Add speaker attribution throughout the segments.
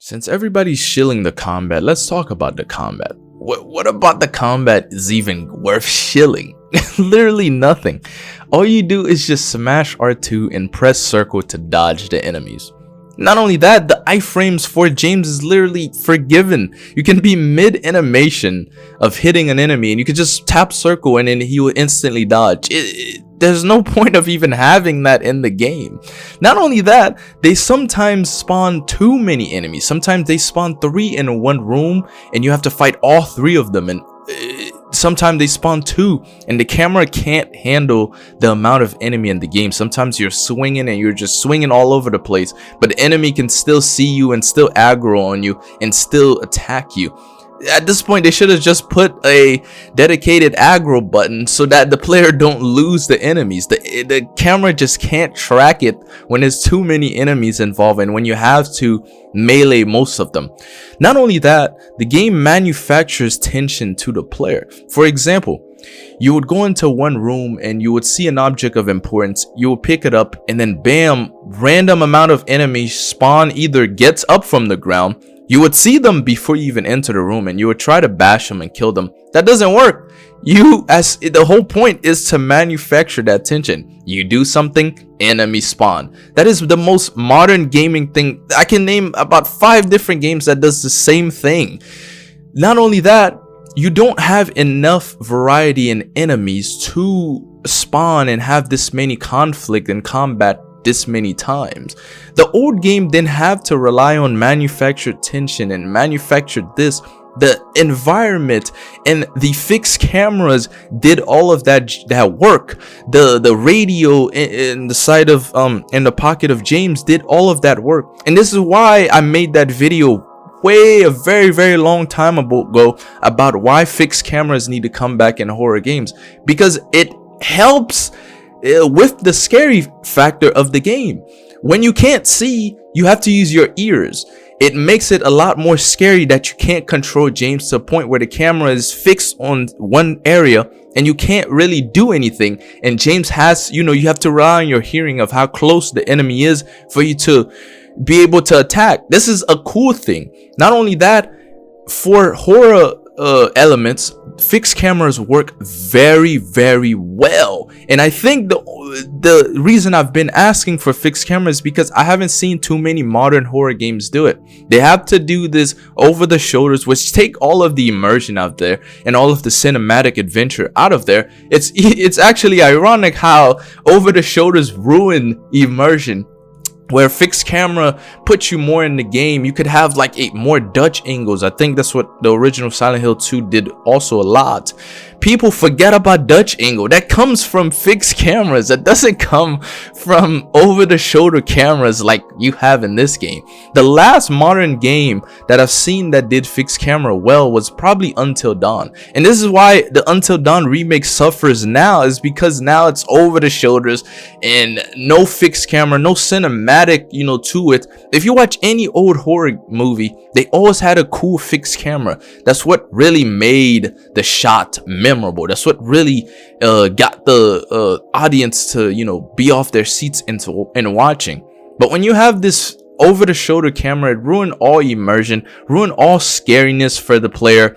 Speaker 1: Since everybody's shilling the combat, let's talk about the combat. What about the combat is even worth shilling? Literally nothing. All you do is just smash R2 and press circle to dodge the enemies. Not only that, the iframes for James is literally forgiven. You can be mid-animation of hitting an enemy and you can just tap circle and then he will instantly dodge. There's no point of even having that in the game. Not only that, they sometimes spawn too many enemies. Sometimes they spawn 3 in one room and you have to fight all 3 of them, and sometimes they spawn 2 and the camera can't handle the amount of enemy in the game. Sometimes you're swinging and you're just swinging all over the place, but the enemy can still see you and still aggro on you and still attack you. At this point, they should have just put a dedicated aggro button so that the player don't lose the enemies. The camera just can't track it when there's too many enemies involved and when you have to melee most of them. Not only that, the game manufactures tension to the player. For example, you would go into one room and you would see an object of importance, you would pick it up, and then bam, random amount of enemies spawn, either gets up from the ground. You would see them before you even enter the room and you would try to bash them and kill them. That doesn't work. The whole point is to manufacture that tension. You do something, enemy spawn. That is the most modern gaming thing. I can name about 5 different games that does the same thing. Not only that, you don't have enough variety in enemies to spawn and have this many conflict and combat this many times. The old game didn't have to rely on manufactured tension and manufactured this. The environment and the fixed cameras did all of that work. The radio in the side of in the pocket of James did all of that work. And this is why I made that video a very long time ago about why fixed cameras need to come back in horror games, because it helps with the scary factor of the game. When you can't see, you have to use your ears. It makes it a lot more scary that you can't control James to a point where the camera is fixed on one area and you can't really do anything, and James has, you have to rely on your hearing of how close the enemy is for you to be able to attack. This is a cool thing. Not only that, for horror elements, fixed cameras work very well, and I think the reason I've been asking for fixed cameras is because I haven't seen too many modern horror games do it. They have to do this over the shoulders, which take all of the immersion out there and all of the cinematic adventure out of there. It's actually ironic how over the shoulders ruin immersion, where fixed camera puts you more in the game. You could have like more Dutch angles. I think that's what the original Silent Hill 2 did also a lot. People forget about Dutch angle. That comes from fixed cameras. That doesn't come from over the shoulder cameras like you have in this game. The last modern game that I've seen that did fixed camera well was probably Until Dawn. And this is why the Until Dawn remake suffers now, is because now it's over the shoulders and no fixed camera, no cinematic to it. If you watch any old horror movie, they always had a cool fixed camera. That's what really made the shot memorable. That's what really got the audience to be off their seats and watching. But when you have this over the shoulder camera, it ruined all immersion, ruined all scariness for the player.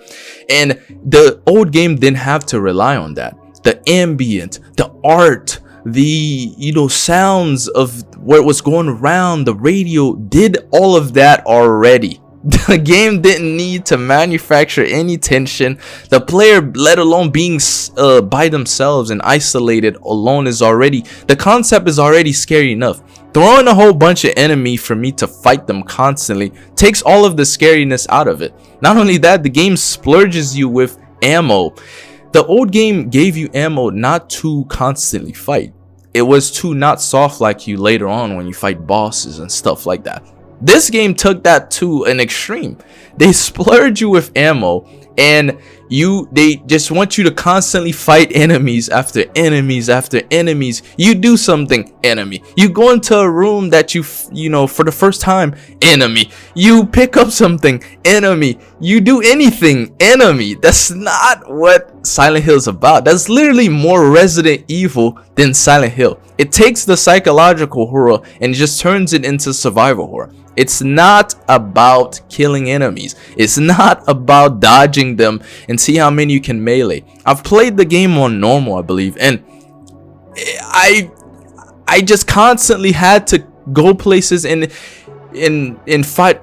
Speaker 1: And the old game didn't have to rely on that. The ambient, the art, the sounds of what was going around, the radio did all of that already. The game didn't need to manufacture any tension. The player, let alone being by themselves and isolated alone, the concept is already scary enough. Throwing a whole bunch of enemy for me to fight them constantly takes all of the scariness out of it. Not only that, the game splurges you with ammo. The old game gave you ammo not to constantly fight. It was to not soft like you later on when you fight bosses and stuff like that. This game took that to an extreme. They splurge you with ammo, and they just want you to constantly fight enemies after enemies after enemies. You do something, enemy. You go into a room that for the first time, enemy. You pick up something, enemy. You do anything, enemy. That's not what Silent Hill is about. That's literally more Resident Evil than Silent Hill. It takes the psychological horror and just turns it into survival horror. It's not about killing enemies. It's not about dodging them and see how many you can melee. I've played the game on normal, I believe, and I just constantly had to go places and fight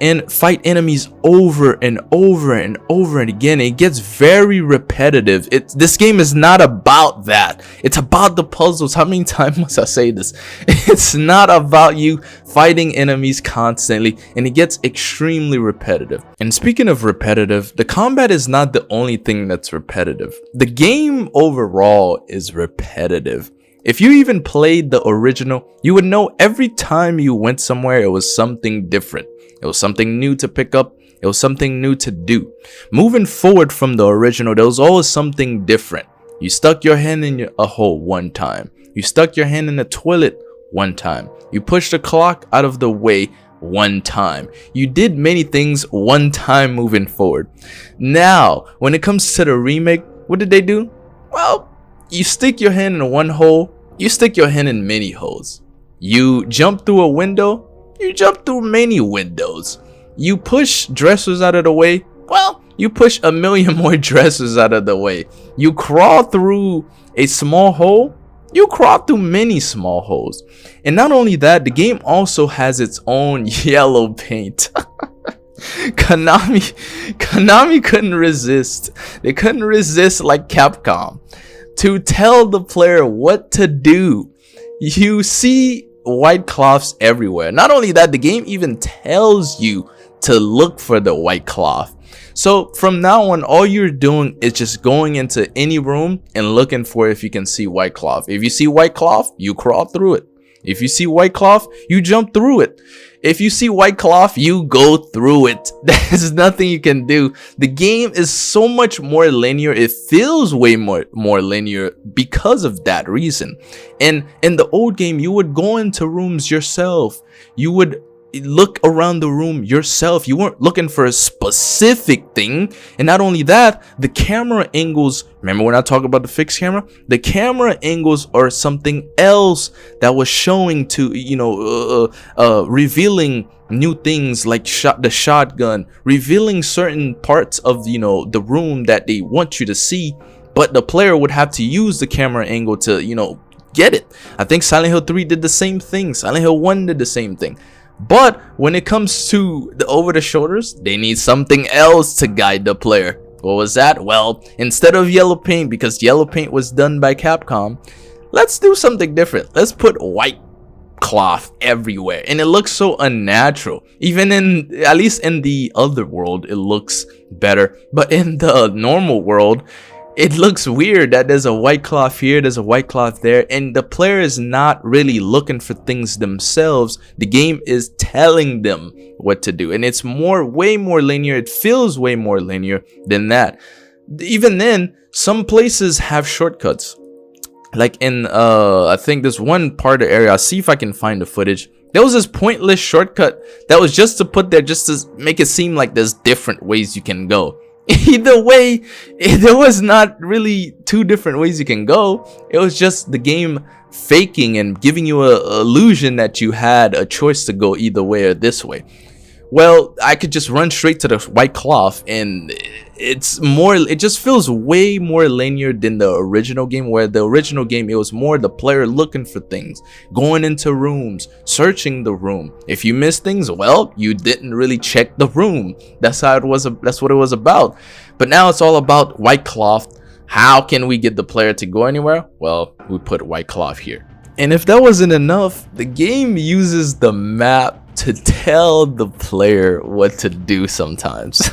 Speaker 1: enemies over and over and over and again. It gets very repetitive. This game is not about that. It's about the puzzles. How many times must I say this? It's not about you fighting enemies constantly, and it gets extremely repetitive. And speaking of repetitive, the combat is not the only thing that's repetitive. The game overall is repetitive. If you even played the original, you would know every time you went somewhere, it was something different. It was something new to pick up. It was something new to do. Moving forward from the original, there was always something different. You stuck your hand in a hole one time. You stuck your hand in the toilet one time. You pushed the clock out of the way one time. You did many things one time moving forward. Now, when it comes to the remake, what did they do? Well, you stick your hand in one hole. You stick your hand in many holes. You jump through a window. You jump through many windows. You push dressers out of the way. Well, you push a million more dressers out of the way. You crawl through a small hole. You crawl through many small holes. And not only that, the game also has its own yellow paint. Konami couldn't resist. They couldn't resist like Capcom to tell the player what to do. You see white cloths everywhere. Not only that, the game even tells you to look for the white cloth. So from now on, all you're doing is just going into any room and looking for if you can see white cloth. If you see white cloth, you crawl through it. If you see white cloth, you jump through it. If you see white cloth, you go through it. There's nothing you can do. The game is so much more linear. It feels way more linear because of that reason. And in the old game, you would go into rooms yourself. You would look around the room yourself. You weren't looking for a specific thing. And not only that, the camera angles, remember when I talk about the fixed camera? The camera angles are something else that was showing to, revealing new things like the shotgun, revealing certain parts of, the room that they want you to see, but the player would have to use the camera angle to, get it. I think Silent Hill 3 did the same thing. Silent Hill 1 did the same thing. But when it comes to the over the shoulders, they need something else to guide the player. What was that? Well, instead of yellow paint, because yellow paint was done by Capcom, let's do something different. Let's put white cloth everywhere, and it looks so unnatural. Even at least in the other world, it looks better, but in the normal world, it looks weird that there's a white cloth here, there's a white cloth there, and the player is not really looking for things themselves. The game is telling them what to do, and it's way more linear. It feels way more linear than that. Even then, some places have shortcuts. Like in, I think this one part of the area, I'll see if I can find the footage. There was this pointless shortcut that was just to put there just to make it seem like there's different ways you can go. Either way, there was not really two different ways you can go. It was just the game faking and giving you an illusion that you had a choice to go either way or this way. Well, I could just run straight to the white cloth, and it just feels way more linear than the original game, where the original game, it was more the player looking for things, going into rooms, searching the room. If you missed things, well, you didn't really check the room. That's what it was about. But now it's all about white cloth. How can we get the player to go anywhere? Well, we put white cloth here. And if that wasn't enough, the game uses the map to tell the player what to do sometimes.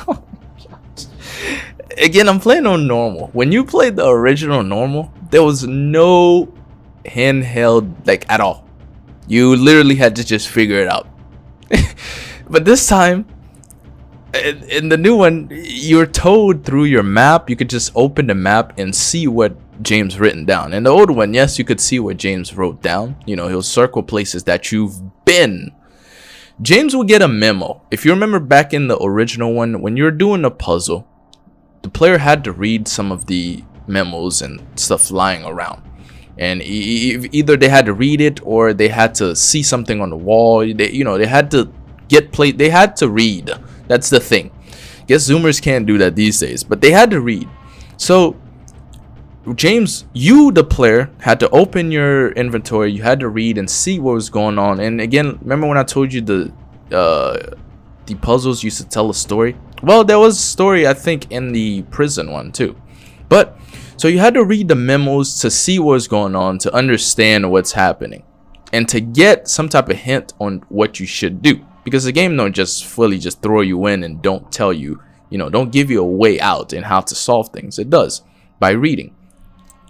Speaker 1: Again, I'm playing on normal. When you played the original normal, there was no handheld like at all. You literally had to just figure it out. But this time, in the new one, you're told through your map. You could just open the map and see what James written down. In the old one, yes, you could see what James wrote down. He'll circle places that you've been. James will get a memo. If you remember back in the original one, when you're doing a puzzle, the player had to read some of the memos and stuff lying around. And either they had to read it or they had to see something on the wall. They had to get played. They had to read. That's the thing. Guess Zoomers can't do that these days, but they had to read. So James, you the player had to open your inventory, you had to read and see what was going on. And again, remember when I told you the puzzles used to tell a story? Well, there was a story, I think, in the prison one too. But so you had to read the memos to see what's going on, to understand what's happening, and to get some type of hint on what you should do, because the game don't just fully just throw you in and don't tell you, don't give you a way out and how to solve things. It does by reading.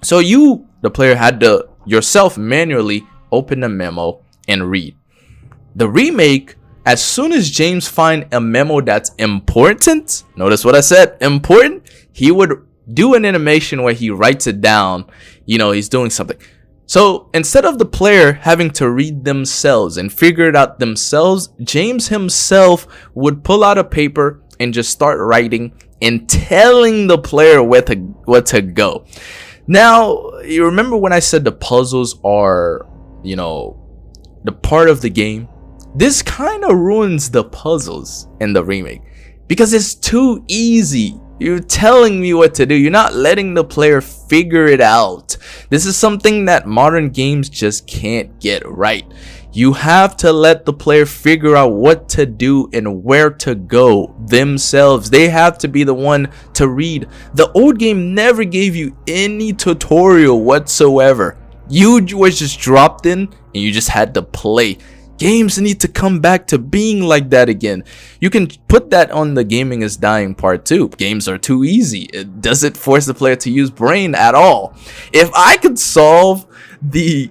Speaker 1: So you, the player, had to yourself manually open the memo and read. The remake, as soon as James find a memo that's important, notice what I said, important, he would do an animation where he writes it down, he's doing something. So instead of the player having to read themselves and figure it out themselves, James himself would pull out a paper and just start writing and telling the player where to go. Now, you remember when I said the puzzles are, the part of the game? This kind of ruins the puzzles in the remake because it's too easy. You're telling me what to do. You're not letting the player figure it out. This is something that modern games just can't get right. You have to let the player figure out what to do and where to go themselves. They have to be the one to read. The old game never gave you any tutorial whatsoever. You was just dropped in and you just had to play. Games need to come back to being like that again. You can put that on the gaming is dying part too. Games are too easy. It doesn't force the player to use brain at all. If I could solve the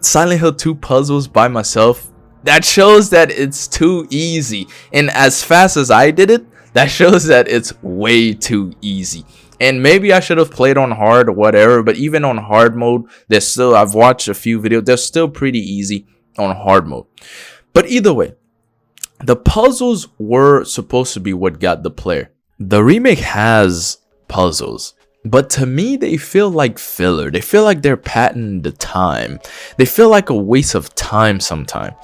Speaker 1: Silent Hill 2 puzzles by myself, that shows that it's too easy. And as fast as I did it, that shows that it's way too easy. And maybe I should have played on hard or whatever, but even on hard mode, I've watched a few videos, they're still pretty easy on hard mode. But either way, the puzzles were supposed to be what got the player. The remake has puzzles, but to me they feel like filler. They feel like they're padding the time. They feel like a waste of time sometimes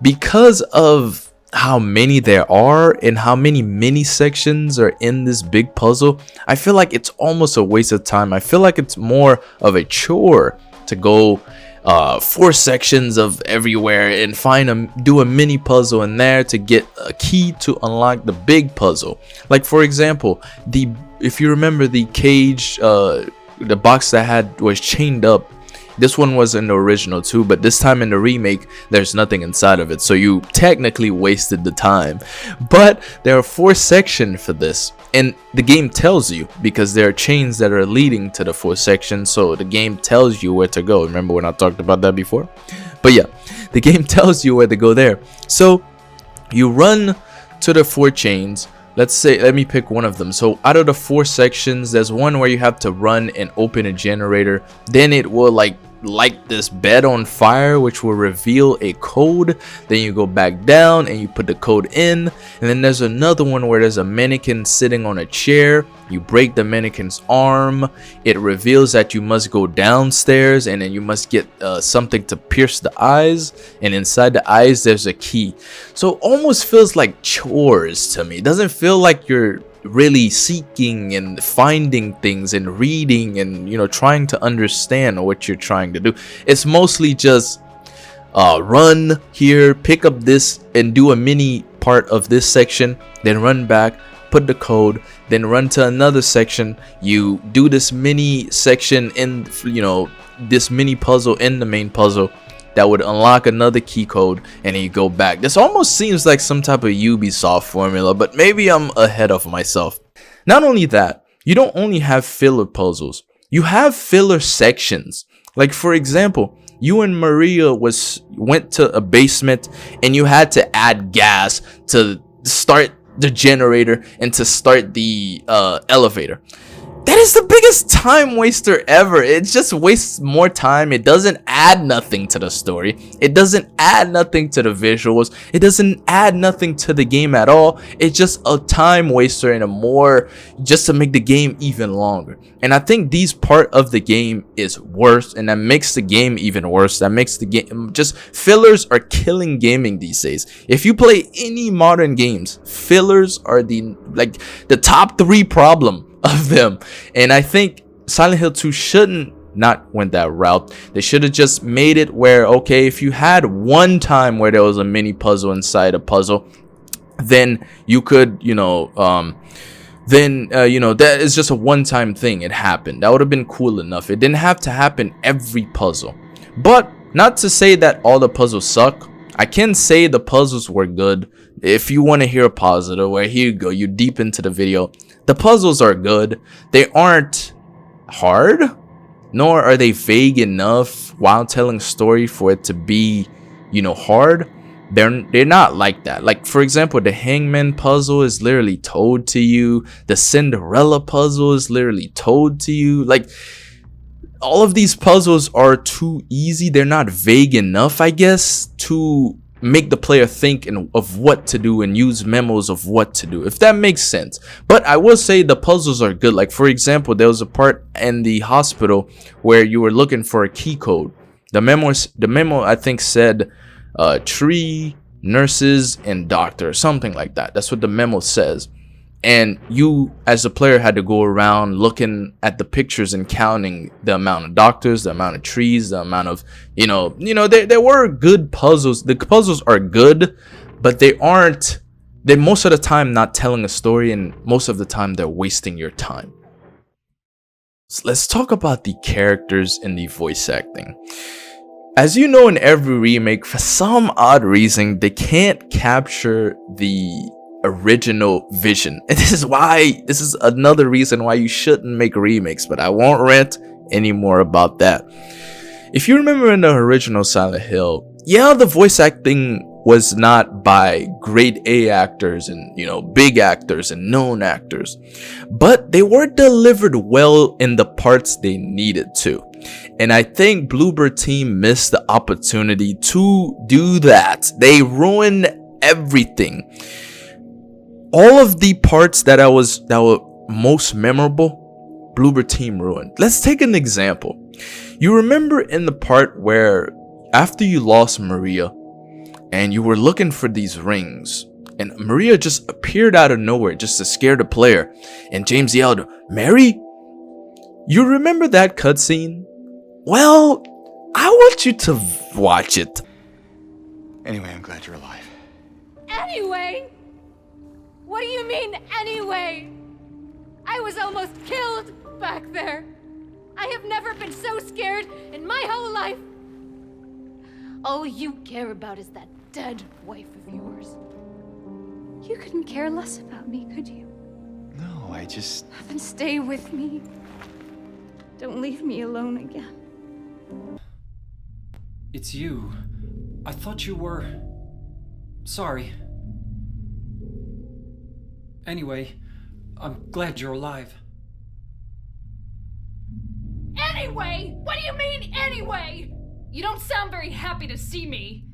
Speaker 1: because of how many there are and how many mini sections are in this big puzzle. I feel like it's almost a waste of time. I feel like it's more of a chore to go 4 sections of everywhere and do a mini puzzle in there to get a key to unlock the big puzzle. Like for example, if you remember the cage, the box that was chained up. This one was in the original too, but this time in the remake there's nothing inside of it, so you technically wasted the time. But there are 4 sections for this, and the game tells you, because there are chains that are leading to the 4 sections, so the game tells you where to go. Remember when I talked about that before? But yeah, the game tells you where to go there. So you run to the 4 chains. Let me pick one of them. So out of the 4 sections, there's one where you have to run and open a generator. Then it will light this bed on fire, which will reveal a code. Then you go back down and you put the code in. And then there's another one where there's a mannequin sitting on a chair. You break the mannequin's arm. It reveals that you must go downstairs, and then you must get something to pierce the eyes, and inside the eyes there's a key. So it almost feels like chores to me. It doesn't feel like you're really seeking and finding things and reading and trying to understand what you're trying to do. It's mostly just run here, pick up this and do a mini part of this section, then run back, put the code, then run to another section. You do this mini section in this mini puzzle in the main puzzle that would unlock another key code, and then you go back. This almost seems like some type of Ubisoft formula, but maybe I'm ahead of myself. Not only that, you don't only have filler puzzles, you have filler sections. Like for example, you and Maria went to a basement and you had to add gas to start the generator and to start the elevator. That is the biggest time waster ever. It just wastes more time. It doesn't add nothing to the story. It doesn't add nothing to the visuals. It doesn't add nothing to the game at all. It's just a time waster and just to make the game even longer. And I think these part of the game is worse, and that makes the game even worse. That makes the game just, fillers are killing gaming these days. If you play any modern games, fillers are the top 3 problem of them. And I think Silent Hill 2 shouldn't not went that route. They should have just made it where, okay, if you had one time where there was a mini puzzle inside a puzzle, then you could, that is just a one-time thing. It happened. That would have been cool enough. It didn't have to happen every puzzle. But not to say that all the puzzles suck. I can say the puzzles were good. If you want to hear a positive, well, here you go. You deep into the video. The puzzles are good. They aren't hard, nor are they vague enough while telling story for it to be, hard. They're not like that. Like, for example, the Hangman puzzle is literally told to you. The Cinderella puzzle is literally told to you. Like, all of these puzzles are too easy. They're not vague enough, I guess, to make the player think of what to do and use memos of what to do, if that makes sense. But I will say the puzzles are good. Like, for example, there was a part in the hospital where you were looking for a key code. The memo I think said tree, nurses, and doctor, something like that. That's what the memo says. And you, as a player, had to go around looking at the pictures and counting the amount of doctors, the amount of trees, the amount of, there were good puzzles. The puzzles are good, but they're most of the time not telling a story, and most of the time they're wasting your time. So let's talk about the characters and the voice acting. As you know, in every remake, for some odd reason, they can't capture the original vision. And this is another reason why you shouldn't make remakes, but I won't rant anymore about that. If you remember in the original Silent Hill, yeah, the voice acting was not by grade A actors and, big actors and known actors, but they were delivered well in the parts they needed to. And I think Bloober team missed the opportunity to do that. They ruined everything. All of the parts that were most memorable, Bloober team ruined. Let's take an example. You remember in the part where after you lost Maria and you were looking for these rings, and Maria just appeared out of nowhere just to scare the player, and James yelled, "Mary?" You remember that cutscene? Well, I want you to watch it.
Speaker 2: Anyway, I'm glad you're alive.
Speaker 3: Anyway? What do you mean, anyway? I was almost killed back there. I have never been so scared in my whole life. All you care about is that dead wife of yours.
Speaker 4: You couldn't care less about me, could you?
Speaker 2: No, I just...
Speaker 4: Then stay with me. Don't leave me alone again.
Speaker 5: It's you. I thought you were... Sorry. Anyway, I'm glad you're alive.
Speaker 3: Anyway? What do you mean, anyway? You don't sound very happy to see me.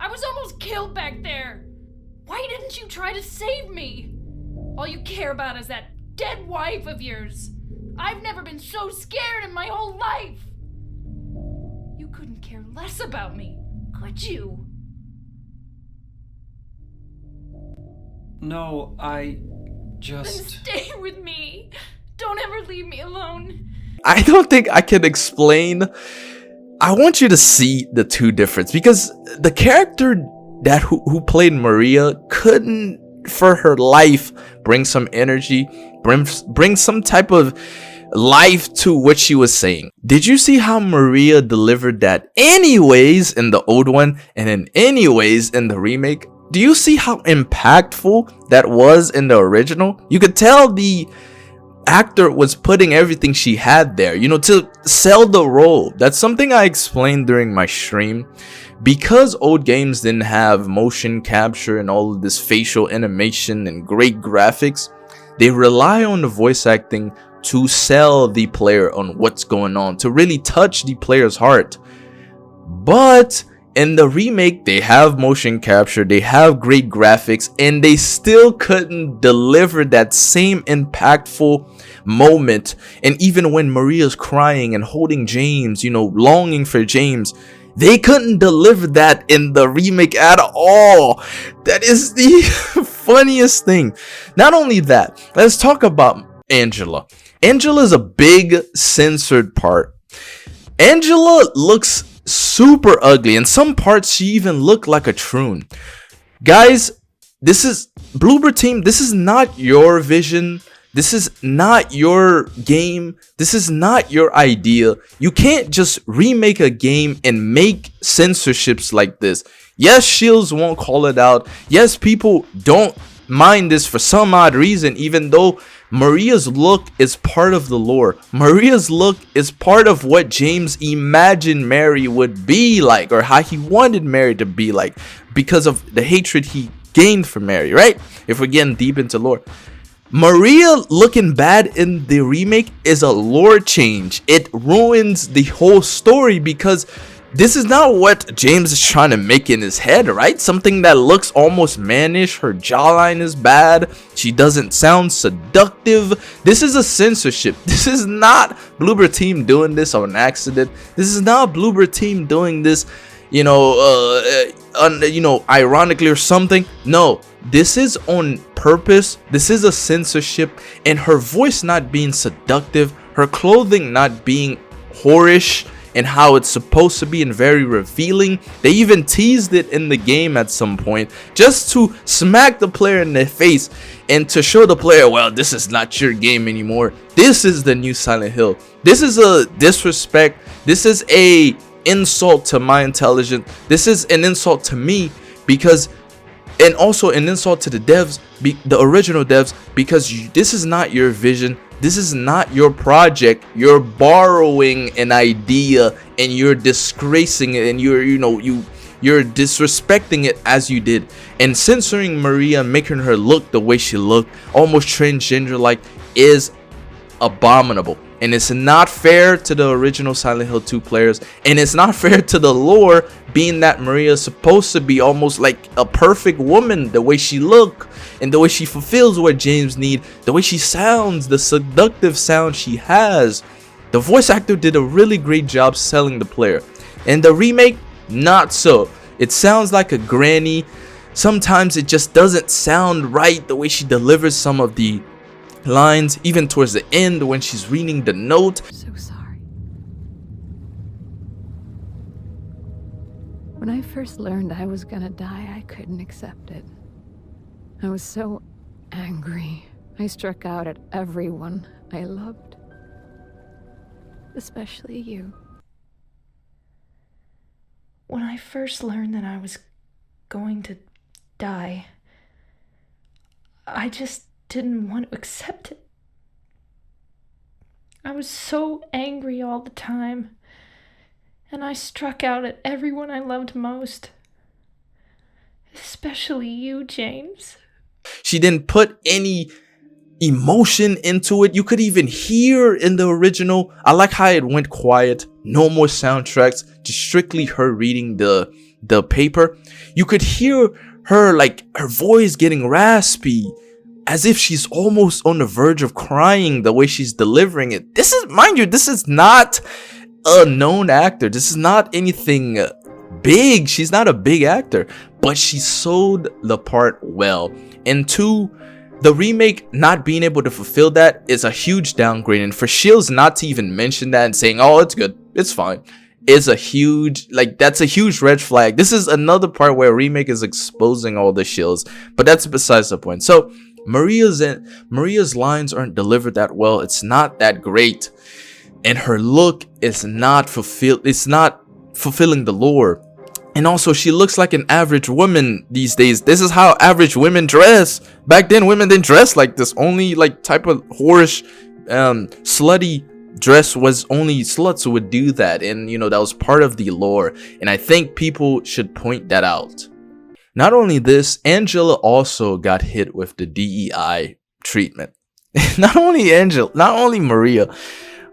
Speaker 3: I was almost killed back there. Why didn't you try to save me? All you care about is that dead wife of yours. I've never been so scared in my whole life. You couldn't care less about me, could you?
Speaker 5: No, I just...
Speaker 3: Then stay with me. Don't ever leave me alone.
Speaker 1: I don't think I can explain. I want you to see the two differences, because the character that who played Maria couldn't for her life bring some energy, bring some type of life to what she was saying. Did you see how Maria delivered that anyways in the old one and then anyways in the remake? Do you see how impactful that was in the original? You could tell the actor was putting everything she had there, to sell the role. That's something I explained during my stream. Because old games didn't have motion capture and all of this facial animation and great graphics, they rely on the voice acting to sell the player on what's going on, to really touch the player's heart. But in the remake, they have motion capture, they have great graphics, and they still couldn't deliver that same impactful moment. And even when Maria's crying and holding James, you know, longing for James, they couldn't deliver that in the remake at all. That is the funniest thing. Not only that, let's talk about Angela. Angela's a big censored part. Angela looks super ugly. In some parts, she even looked like a troon. Guys, this is Bloober Team. This is not your vision. This is not your game. This is not your idea. You can't just remake a game and make censorships like this. Yes, Shields won't call it out. Yes, people don't mind this for some odd reason, even though Maria's look is part of the lore. Maria's look is part of what James imagined Mary would be like, or how he wanted Mary to be like, because of the hatred he gained for Mary, right? If we're getting deep into lore. Maria looking bad in the remake is a lore change. It ruins the whole story because this is not what James is trying to make in his head, right? Something that looks almost mannish. Her jawline is bad. She doesn't sound seductive. This is a censorship. This is not Bloober Team doing this on accident. This is not Bloober Team doing this, you know, ironically or something. No, this is on purpose. This is a censorship, and her voice not being seductive, her clothing not being whorish and how it's supposed to be and very revealing. They even teased it in the game at some point just to smack the player in the face and to show the player, well, this is not your game anymore. This is the new Silent Hill. This is a disrespect. This is a insult to my intelligence. This is an insult to me, because, and also an insult to the devs, the original devs, because this is not your vision. This is not your project. You're borrowing an idea and you're disgracing it, and you're disrespecting it as you did, and censoring Maria, making her look the way she looked, almost transgender like, is abominable. And it's not fair to the original Silent Hill 2 players, and it's not fair to the lore, being that Maria is supposed to be almost like a perfect woman, the way she look and the way she fulfills what James need, the way she sounds, the seductive sound she has. The voice actor did a really great job selling the player. In the remake, not so. It sounds like a granny. Sometimes it just doesn't sound right, the way she delivers some of the lines, even towards the end when she's reading the note.
Speaker 4: So sorry. When I first learned I was gonna die, I couldn't accept it. I was so angry. I struck out at everyone I loved. Especially you.
Speaker 3: When I first learned that I was going to die, I just didn't want to accept it. I was so angry all the time, and I struck out at everyone I loved most. Especially you, James.
Speaker 1: She didn't put any emotion into it. You could even hear in the original. I like how it went quiet. No more soundtracks. Just strictly her reading the paper. You could hear her, like, her voice getting raspy, as if she's almost on the verge of crying, the way she's delivering it. This is, mind you, this is not a known actor. This is not anything big. She's not a big actor, but she sold the part well. And two, the remake not being able to fulfill that is a huge downgrade. And for Shields not to even mention that and saying, oh, it's good, it's fine, is a huge, like, that's a huge red flag. This is another part where remake is exposing all the Shields, but that's besides the point. So Maria's lines aren't delivered that well. It's not that great, and her look is not fulfilled. It's not fulfilling the lore. And also, she looks like an average woman these days. This is how average women dress. Back then, women didn't dress like this. Only like type of whorish, slutty dress was only sluts who would do that. And you know, that was part of the lore. And I think people should point that out. Not only this, Angela also got hit with the DEI treatment. Not only Maria,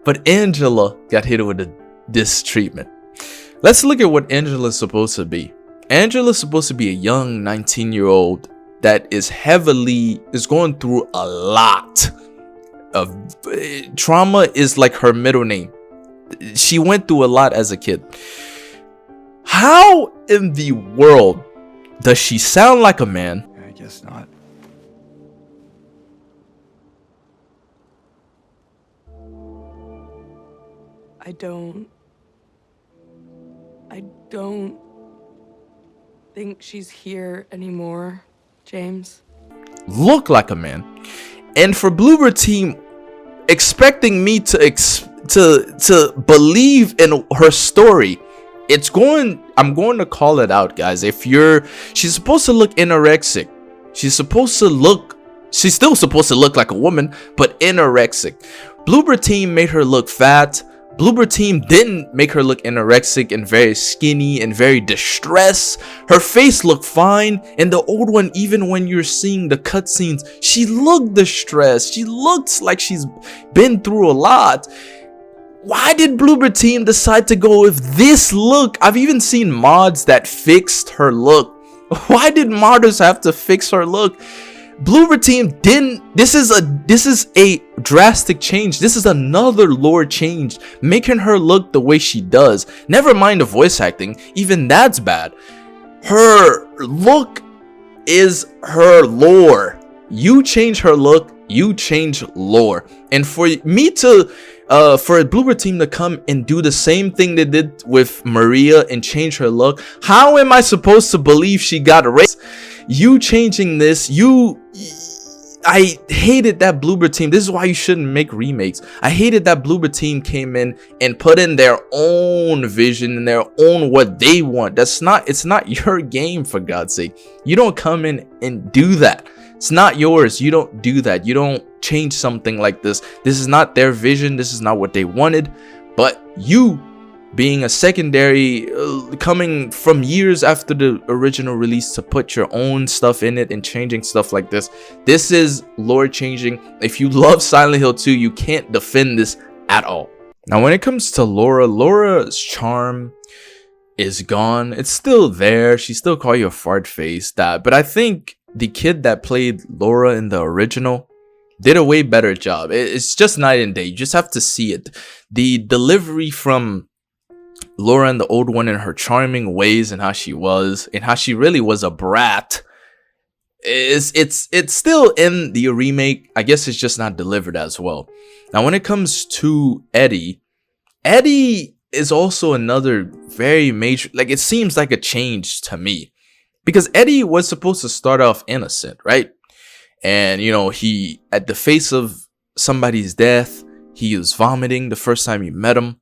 Speaker 1: but Angela got hit with this treatment. Let's look at what Angela's supposed to be. Angela's supposed to be a young 19-year-old that is going through a lot of trauma. Is like her middle name. She went through a lot as a kid. How in the world does she sound like a man?
Speaker 2: I guess not.
Speaker 6: I don't think she's here anymore, James.
Speaker 1: Look like a man. And for Bloober Team expecting me to believe in her story, I'm going to call it out, guys. She's supposed to look anorexic. She's still supposed to look like a woman, but anorexic. Bloober Team made her look fat. Bloober Team didn't make her look anorexic and very skinny and very distressed. Her face looked fine. In the old one, even when you're seeing the cutscenes, she looked distressed. She looks like she's been through a lot. Why did Bloober Team decide to go with this look? I've even seen mods that fixed her look. Why did modders have to fix her look? Bloober Team didn't. This is a drastic change. This is another lore change, making her look the way she does. Never mind the voice acting, even that's bad. Her look is her lore. You change her look, you change lore. And for me to for Bloober Team to come and do the same thing they did with Maria and change her look, how am I supposed to believe she got raped? You changing this, I hated that Bloober Team. This is why you shouldn't make remakes. I hated that Bloober Team came in and put in their own vision and their own what they want. It's not your game, for God's sake. You don't come in and do that. It's not yours. You don't do that. You don't change something like this. This is not their vision. This is not what they wanted. But you, being a secondary, coming from years after the original release, to put your own stuff in it and changing stuff like this is lore changing. If you love Silent Hill 2, you can't defend this at all. Now when it comes to Laura's charm is gone. It's still there. She still call you a fart face, but I think the kid that played Laura in the original did a way better job. It's just night and day. You just have to see it. The delivery from Laura in the old one, and her charming ways and how she was and how she really was a brat, it's still in the remake. I guess it's just not delivered as well. Now when it comes to Eddie is also another very major, like, it seems like a change to me, because Eddie was supposed to start off innocent, right? And you know, he, at the face of somebody's death, he was vomiting the first time you met him.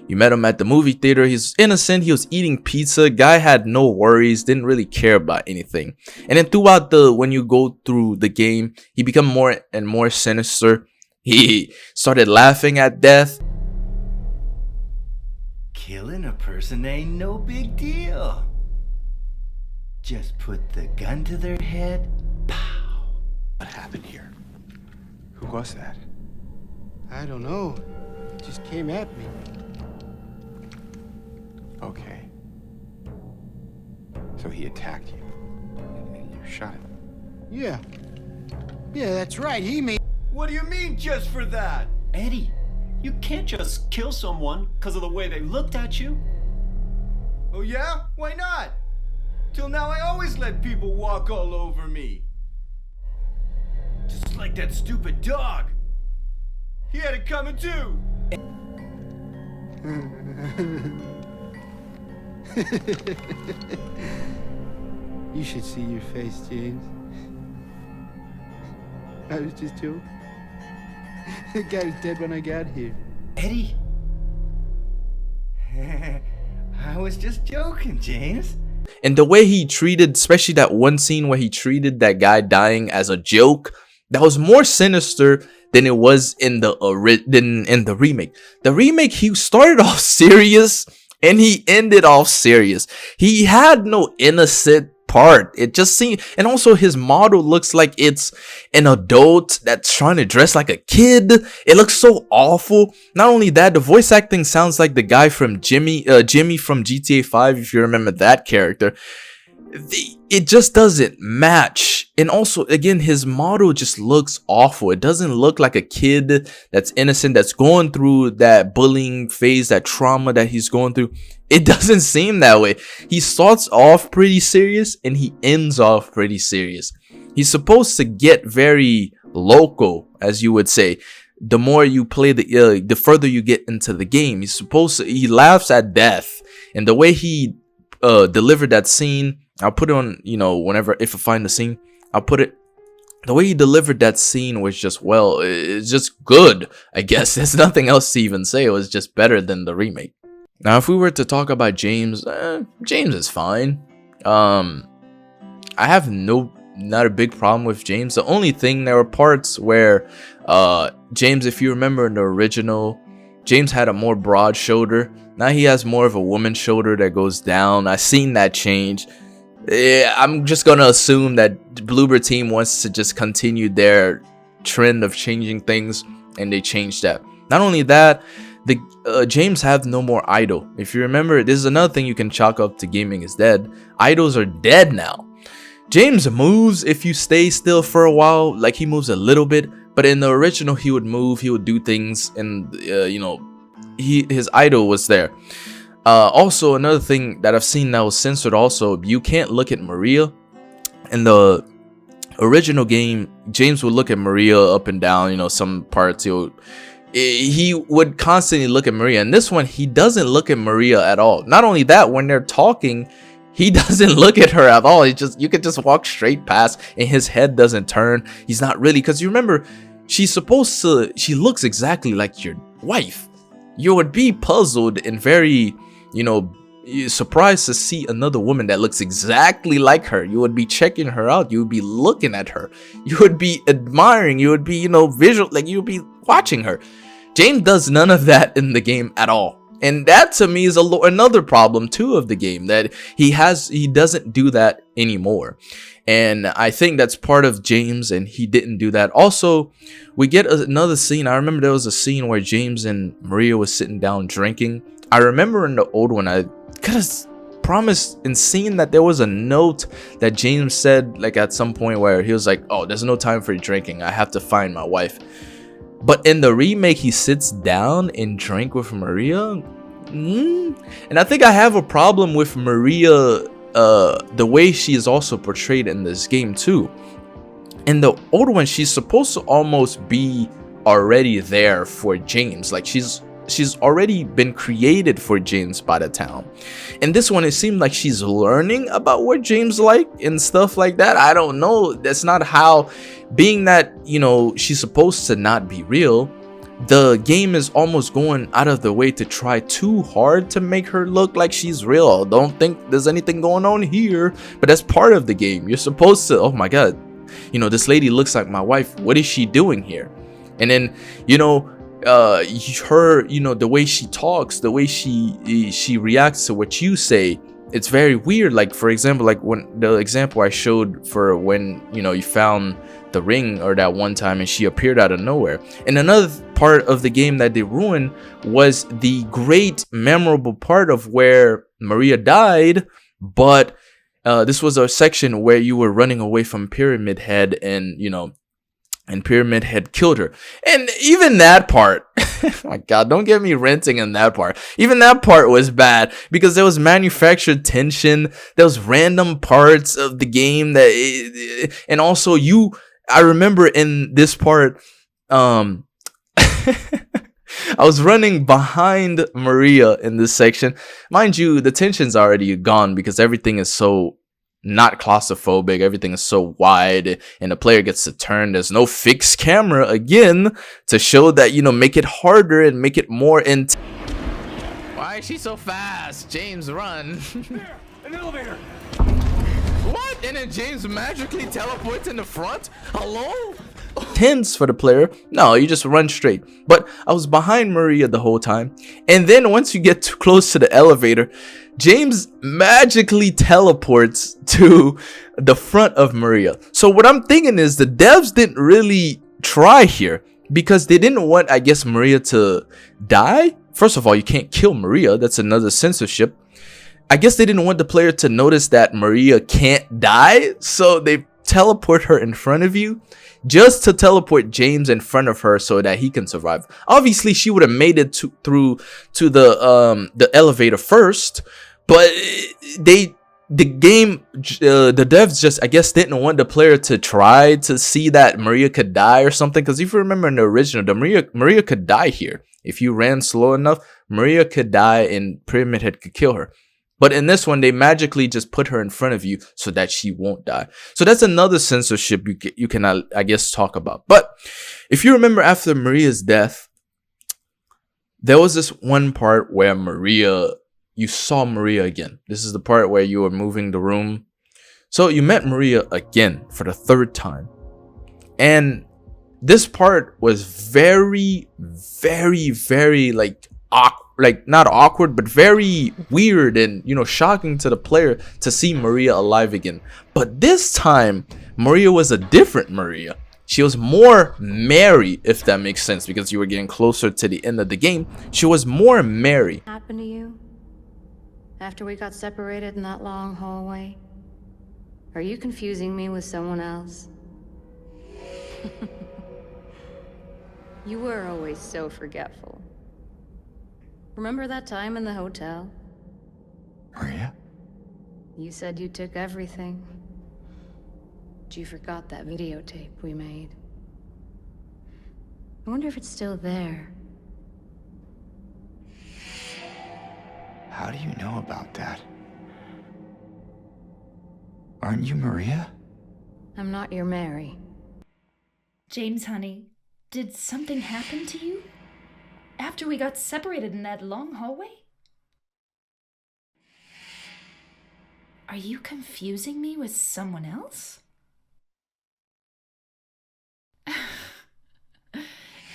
Speaker 1: You met him at the movie theater. He's innocent. He was eating pizza. Guy had no worries. Didn't really care about anything. And then throughout when you go through the game, he become more and more sinister. He started laughing at death.
Speaker 7: Killing a person ain't no big deal. Just put the gun to their head. Pow.
Speaker 2: What happened here? Who was that?
Speaker 8: I don't know. It just came at me.
Speaker 2: Okay. So he attacked you, and you shot him.
Speaker 8: Yeah. Yeah, that's right. He made.
Speaker 7: What do you mean, just for that?
Speaker 5: Eddie, you can't just kill someone because of the way they looked at you.
Speaker 7: Oh yeah? Why not? Till now I always let people walk all over me. Just like that stupid dog. He had it coming too.
Speaker 8: You should see your face, James. I was just joking. The guy was dead when I got here.
Speaker 7: Eddie? I was just joking, James.
Speaker 1: And the way he treated, especially that one scene where he treated that guy dying as a joke, that was more sinister than it was in the remake. The remake, he started off serious and he ended off serious. He had no innocent part. It just seems, and also his model looks like it's an adult that's trying to dress like a kid. It looks so awful. Not only that, the voice acting sounds like the guy from Jimmy from GTA 5, if you remember that character. It just doesn't match. And also, again, his model just looks awful. It doesn't look like a kid that's innocent, that's going through that bullying phase, that trauma that he's going through. It doesn't seem that way. He starts off pretty serious and he ends off pretty serious. He's supposed to get very local, as you would say. The more you play the further you get into the game. He laughs at death, and the way he delivered that scene, I'll put it on, you know, whenever, if I find the scene, I'll put it. The way he delivered that scene was just, well, it's just good, I guess. There's nothing else to even say. It was just better than the remake. Now, if we were to talk about James, James is fine. I have not a big problem with James. The only thing, there were parts where James, if you remember in the original, James had a more broad shoulder. Now he has more of a woman's shoulder that goes down. I've seen that change. I'm just gonna assume that Bloober team wants to just continue their trend of changing things, and they changed that. Not only that, the James have no more idol. If you remember, this is another thing you can chalk up to gaming is dead. Idols are dead now. James moves if you stay still for a while, like he moves a little bit, but in the original he would move, he would do things, and you know, his idol was there. Also, another thing that I've seen that was censored also, you can't look at Maria. In the original game, James would look at Maria up and down, you know, some parts he would constantly look at Maria. And this one, he doesn't look at Maria at all. Not only that, when they're talking, he doesn't look at her at all. You could just walk straight past and his head doesn't turn. He's not really, because you remember, she looks exactly like your wife. You would be puzzled and very, you know, surprised to see another woman that looks exactly like her. You would be checking her out. You would be looking at her. You would be admiring. You would be, you know, visual, like you would be watching her. James does none of that in the game at all. And that to me is another problem too of the game, that he doesn't do that anymore. And I think that's part of James, and he didn't do that. Also, we get another scene. I remember there was a scene where James and Maria was sitting down drinking. I remember in the old one, I could have promised and seen that there was a note that James said, like at some point, where he was like, oh, there's no time for drinking. I have to find my wife. But in the remake, he sits down and drink with Maria. And I think I have a problem with Maria, the way she is also portrayed in this game too. In the old one, she's supposed to almost be already there for James. Like she's already been created for James by the town. In this one, it seemed like she's learning about what James like and stuff like that. I don't know. That's not how, being that, you know, she's supposed to not be real, the game is almost going out of the way to try too hard to make her look like she's real. I don't think there's anything going on here, but that's part of the game. You're supposed to, oh my god, you know, this lady looks like my wife. What is she doing here? And then, you know, her, you know, the way she talks, the way she reacts to what you say, it's very weird. Like, for example, like when the example I showed for when, you know, you found the ring, or that one time and she appeared out of nowhere. And another part of the game that they ruined was the great memorable part of where Maria died, but this was a section where you were running away from Pyramid Head, and, you know, and Pyramid Head killed her. And even that part, my god, don't get me ranting in that part. Even that part was bad because there was manufactured tension. There was random parts of the game that, and also I remember in this part, I was running behind Maria in this section. Mind you, the tension's already gone because everything is so not claustrophobic. Everything is so wide and the player gets to turn. There's no fixed camera again to show that, you know, make it harder and make it more intense. Why is she so fast? James, run.
Speaker 2: There, an elevator.
Speaker 1: What? And then James magically teleports in the front? Hello? tense for the player. No, you just run straight. But I was behind Maria the whole time. And then once you get too close to the elevator, James magically teleports to the front of Maria. So what I'm thinking is the devs didn't really try here because they didn't want, I guess, Maria to die. First of all, you can't kill Maria. That's another censorship. I guess they didn't want the player to notice that Maria can't die. So they teleport her in front of you just to teleport James in front of her so that he can survive. Obviously, she would have made it through to the elevator first, but the devs just, I guess, didn't want the player to try to see that Maria could die or something. Because if you remember in the original, Maria could die here. If you ran slow enough, Maria could die and Pyramid Head could kill her. But in this one, they magically just put her in front of you so that she won't die. So that's another censorship you can, I guess, talk about. But if you remember after Maria's death, there was this one part where you saw Maria again. This is the part where you were moving the room. So you met Maria again for the third time. And this part was very, very, very not awkward, but very weird and, you know, shocking to the player to see Maria alive again. But this time, Maria was a different Maria. She was more Mary, if that makes sense, because you were getting closer to the end of the game. She was more Mary.
Speaker 9: Happened to you? After we got separated in that long hallway? Are you confusing me with someone else? You were always so forgetful. Remember that time in the hotel?
Speaker 2: Maria?
Speaker 9: You said you took everything. But you forgot that videotape we made. I wonder if it's still there.
Speaker 2: How do you know about that? Aren't you Maria?
Speaker 9: I'm not your Mary.
Speaker 3: James, honey, did something happen to you? After we got separated in that long hallway? Are you confusing me with someone else?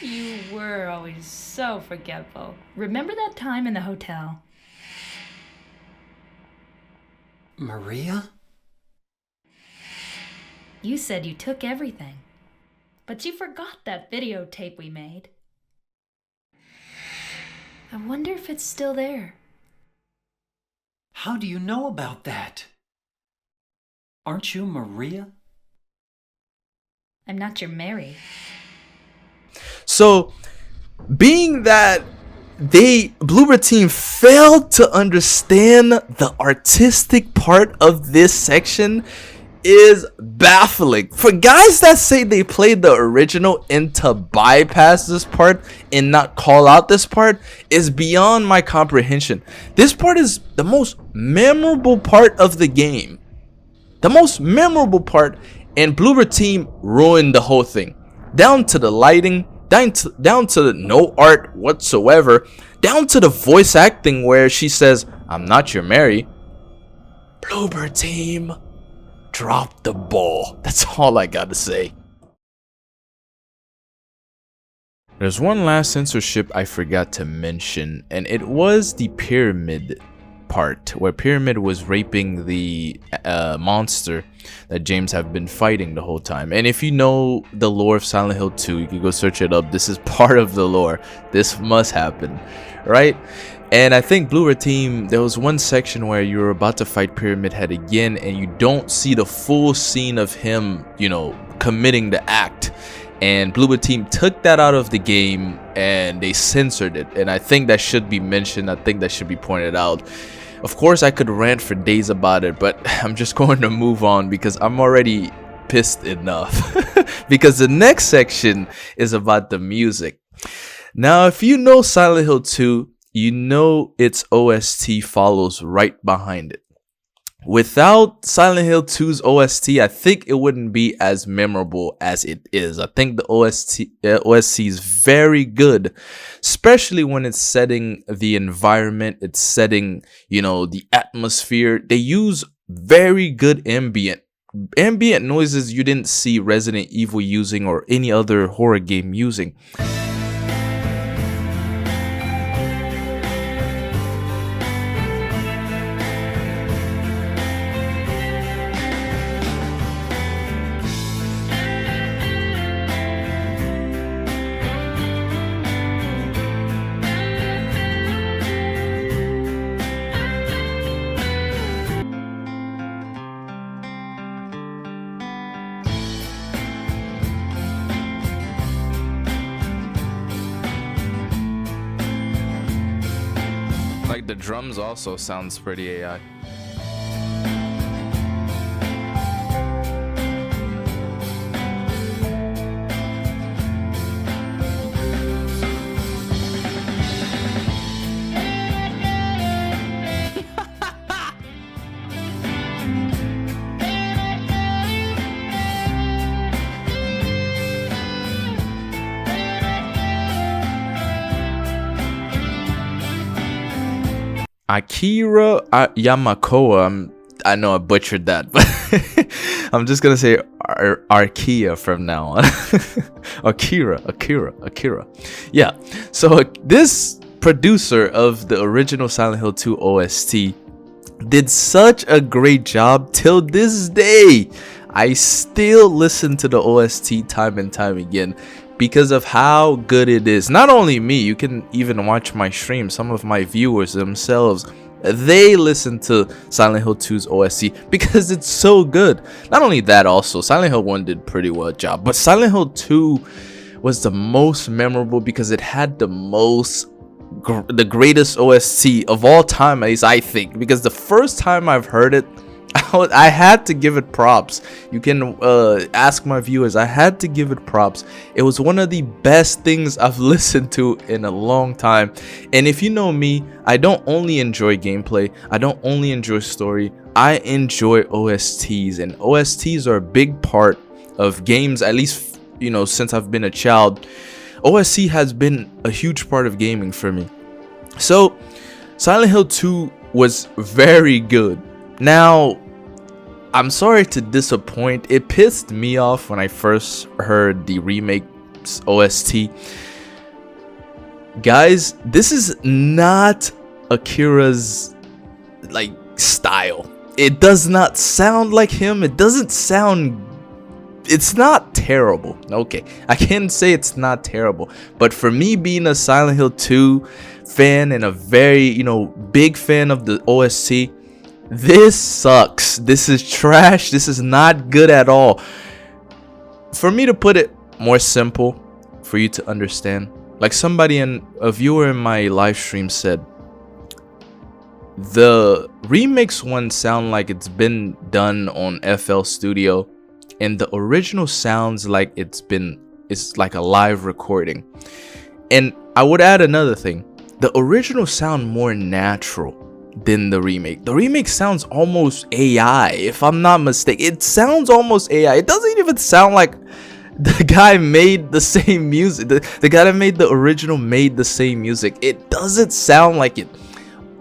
Speaker 3: You were always so forgetful. Remember that time in the hotel?
Speaker 5: Maria?
Speaker 3: You said you took everything, but you forgot that videotape we made. I wonder if it's still there.
Speaker 5: How do you know about that? Aren't you Maria?
Speaker 3: I'm not your Mary.
Speaker 1: So, being that Bloober Team failed to understand the artistic part of this section is baffling. For guys that say they played the original and to bypass this part and not call out this part is beyond my comprehension. This part is the most memorable part of the game. The most memorable part, and Bloober Team ruined the whole thing. Down to the lighting, down to no art whatsoever, down to the voice acting where she says, "I'm not your Mary." Bloober Team dropped the ball. That's all I gotta say. There's one last censorship I forgot to mention, and it was the pyramid part where Pyramid was raping the monster that James have been fighting the whole time. And if you know the lore of Silent Hill 2, you can go search it up. This is part of the lore. This must happen, right? And I think Bloober Team, there was one section where you were about to fight Pyramid Head again and you don't see the full scene of him, you know, committing the act. And Bloober Team took that out of the game and they censored it. And I think that should be mentioned. I think that should be pointed out. Of course, I could rant for days about it, but I'm just going to move on because I'm already pissed enough. Because the next section is about the music. Now, if you know Silent Hill 2, you know its OST follows right behind it. Without Silent Hill 2's OST, I think it wouldn't be as memorable as it is. I think the OST is very good, especially when it's setting the environment, it's setting, you know, the atmosphere. They use very good ambient ambient noises you didn't see Resident Evil using or any other horror game using. Like the drums also sounds pretty AI. Akira Yamakoa, I know I butchered that, but I'm just gonna say Arkia from now on. Akira. Yeah, so this producer of the original Silent Hill 2 OST did such a great job. Till this day, I still listen to the OST time and time again because of how good it is. Not only me, you can even watch my stream. Some of my viewers themselves, they listen to Silent Hill 2's OST because it's so good. Not only that, also Silent Hill 1 did pretty well job, but Silent Hill 2 was the most memorable because it had the greatest OST of all time, at least I think, because the first time I've heard it, I had to give it props. You can ask my viewers. I had to give it props. It was one of the best things I've listened to in a long time. And if you know me, I don't only enjoy gameplay. I don't only enjoy story. I enjoy OSTs, and OSTs are a big part of games. At least, you know, since I've been a child, OST has been a huge part of gaming for me. So Silent Hill 2 was very good. Now, I'm sorry to disappoint. It pissed me off when I first heard the Remakes OST. Guys, this is not Akira's like style. It does not sound like him. It doesn't sound, it's not terrible. Okay, I can say it's not terrible, but for me, being a Silent Hill 2 fan and a very, you know, big fan of the OST, this sucks. This is trash. This is not good at all. For me to put it more simple for you to understand, like a viewer in my live stream said, the Remakes one sound like it's been done on FL Studio, and the original sounds like it's like a live recording. And I would add another thing. The original sound more natural than the remake. The remake sounds almost AI, if I'm not mistaken. It sounds almost AI. It doesn't even sound like the guy made the same music. The guy that made the original made the same music. It doesn't sound like it.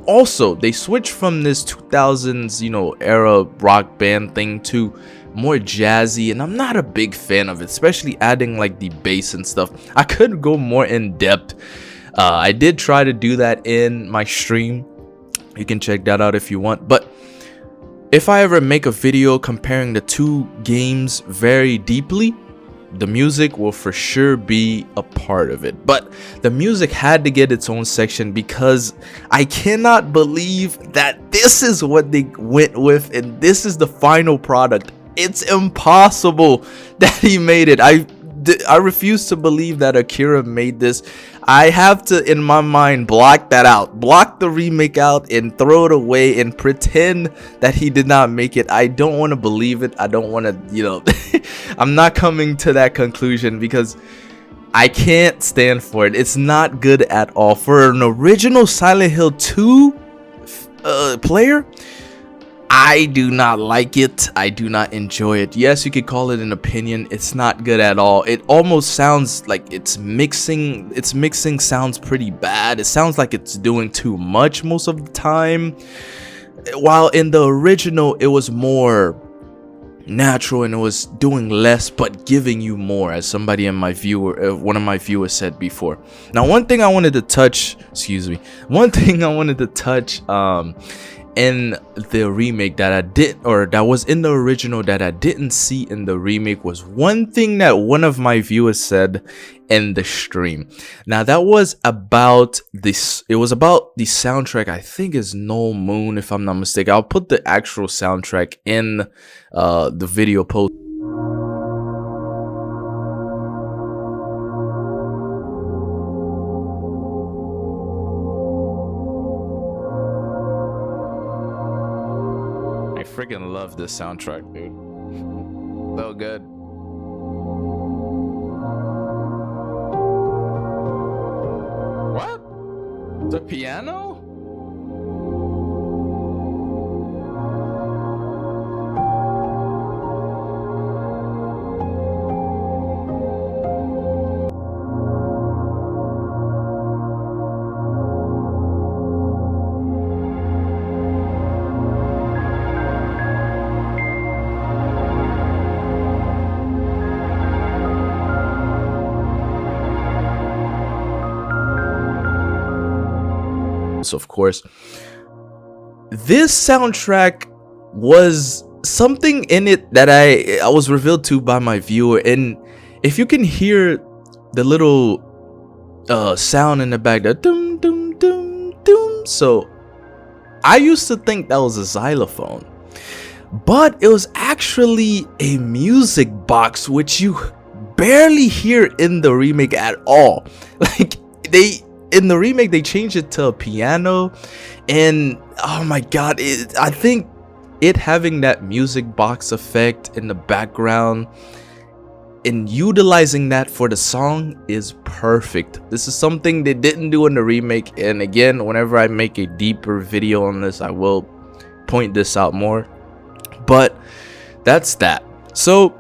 Speaker 1: Also, they switched from this 2000s, you know, era rock band thing to more jazzy, and I'm not a big fan of it, especially adding like the bass and stuff. I could go more in depth. I did try to do that in my stream. You can check that out if you want. But if I ever make a video comparing the two games very deeply, the music will for sure be a part of it. But the music had to get its own section because I cannot believe that this is what they went with and this is the final product. It's impossible that he made it. I refuse to believe that Akira made this. I have to, in my mind, block that out. Block the remake out and throw it away and pretend that he did not make it. I don't want to believe it. I don't want to, you know, I'm not coming to that conclusion because I can't stand for it. It's not good at all. For an original Silent Hill 2 player, I do not like it. I do not enjoy it. Yes, you could call it an opinion. It's not good at all. It almost sounds like its mixing sounds pretty bad. It sounds like it's doing too much most of the time. While in the original, it was more natural, and it was doing less but giving you more, as somebody in my viewer, one of my viewers said before. Now, one thing I wanted to touch, in the remake that I did, or that was in the original that I didn't see in the remake, was one thing that one of my viewers said in the stream. Now, that was about this, it was about the soundtrack. I think is No Moon, if I'm not mistaken. I'll put the actual soundtrack in the video post. I freaking love this soundtrack, dude. So good. What? The piano? Of course, this soundtrack was something in it that I was revealed to by my viewer, and if you can hear the little sound in the back, that dum dum dum dum, so I used to think that was a xylophone, but it was actually a music box, which you barely hear in the remake at all. Like, in the remake, they changed it to a piano, and oh my god, I think it having that music box effect in the background and utilizing that for the song is perfect. This is something they didn't do in the remake, and again, whenever I make a deeper video on this, I will point this out more, but that's that. So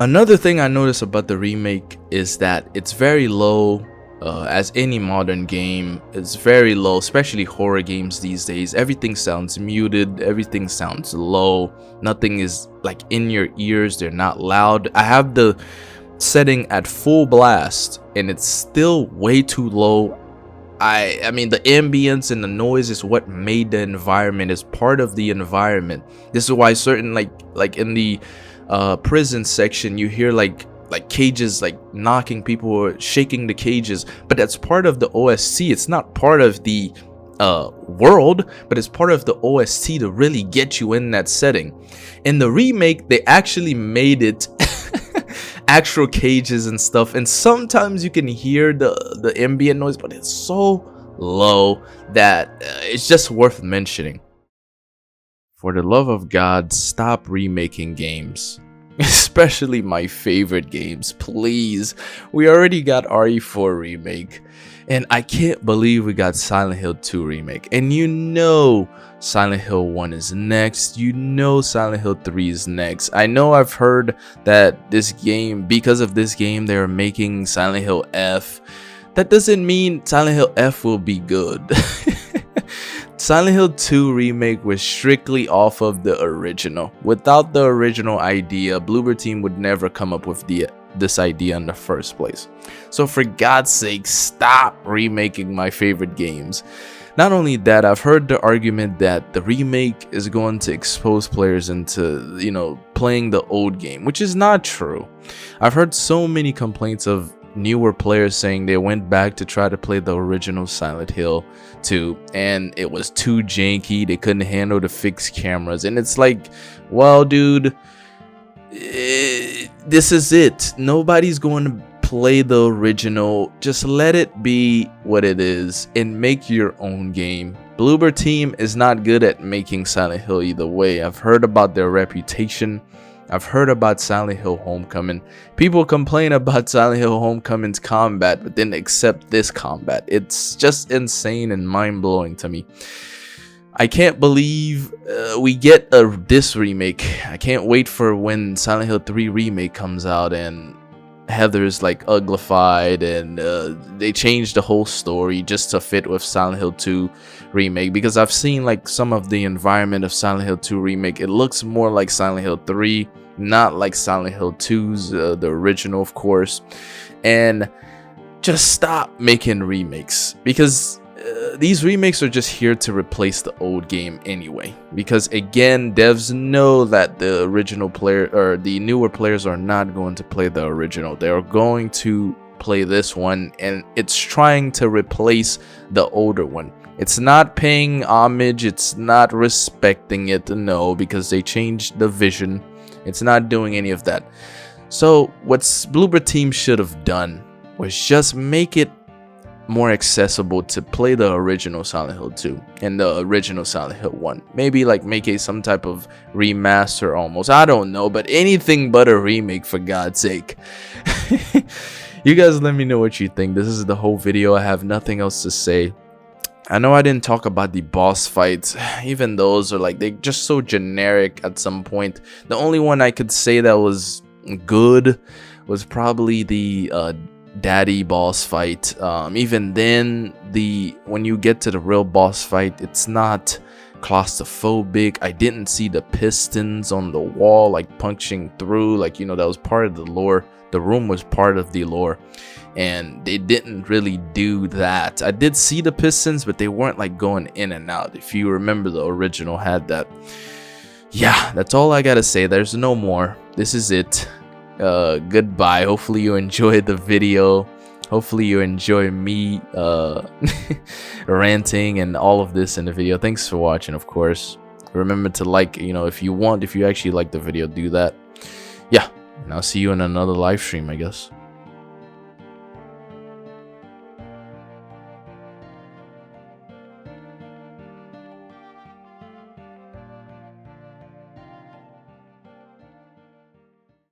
Speaker 1: another thing I noticed about the remake is that it's very low. As any modern game, it's very low, especially horror games these days. Everything sounds muted, everything sounds low, nothing is like in your ears, they're not loud. I have the setting at full blast and it's still way too low. I mean, the ambience and the noise is what made the environment, is part of the environment. This is why certain like in the prison section, you hear like cages like knocking, people or shaking the cages, but that's part of the OST. It's not part of the world, but it's part of the OST to really get you in that setting. In the remake, they actually made it actual cages and stuff, and sometimes you can hear the ambient noise, but it's so low that it's just worth mentioning. For the love of God, stop remaking games. Especially my favorite games, please. We already got RE4 remake, and I can't believe we got Silent Hill 2 remake, and you know Silent Hill 1 is next, you know Silent Hill 3 is next. I know I've heard that this game, because of this game, they're making Silent Hill F. That doesn't mean Silent Hill F will be good. Silent Hill 2 remake was strictly off of the original. Without the original idea, Bloober Team would never come up with this idea in the first place. So for God's sake, stop remaking my favorite games. Not only that, I've heard the argument that the remake is going to expose players into, you know, playing the old game, which is not true. I've heard so many complaints of newer players saying they went back to try to play the original Silent Hill 2 and it was too janky, they couldn't handle the fixed cameras, and it's like, well dude, this is it. Nobody's going to play the original. Just let it be what it is and make your own game. Bloober Team is not good at making Silent Hill either way. I've heard about their reputation. I've heard about Silent Hill Homecoming. People complain about Silent Hill Homecoming's combat, but then accept this combat. It's just insane and mind-blowing to me. I can't believe we get this remake. I can't wait for when Silent Hill 3 remake comes out and Heather's like uglified, and they changed the whole story just to fit with Silent Hill 2 remake, because I've seen like some of the environment of Silent Hill 2 remake. It looks more like Silent Hill 3, not like Silent Hill 2's the original, of course. And just stop making remakes, because these remakes are just here to replace the old game anyway. Because again, devs know that the original player or the newer players are not going to play the original. They are going to play this one, and it's trying to replace the older one. It's not paying homage, it's not respecting it, no, because they changed the vision. It's not doing any of that. So what Bloober Team should have done was just make it more accessible to play the original Silent Hill 2 and the original Silent Hill 1. Maybe like make it some type of remaster almost. I don't know, but anything but a remake, for God's sake. You guys let me know what you think. This is the whole video. I have nothing else to say. I know I didn't talk about the boss fights. Even those are like, they're just so generic at some point. The only one I could say that was good was probably the daddy boss fight. Even then, when you get to the real boss fight, it's not claustrophobic. I didn't see the pistons on the wall like punching through, like, you know, that was part of the lore. The room was part of the lore, and they didn't really do that. I did see the pistons, but they weren't like going in and out. If you remember, the original had that. Yeah, that's all I gotta say. There's no more. This is it. Goodbye. Hopefully you enjoyed the video. Hopefully you enjoy me ranting and all of this in the video. Thanks for watching, of course. Remember to like, you know, if you actually like the video, do that. Yeah, and I'll see you in another live stream, I guess.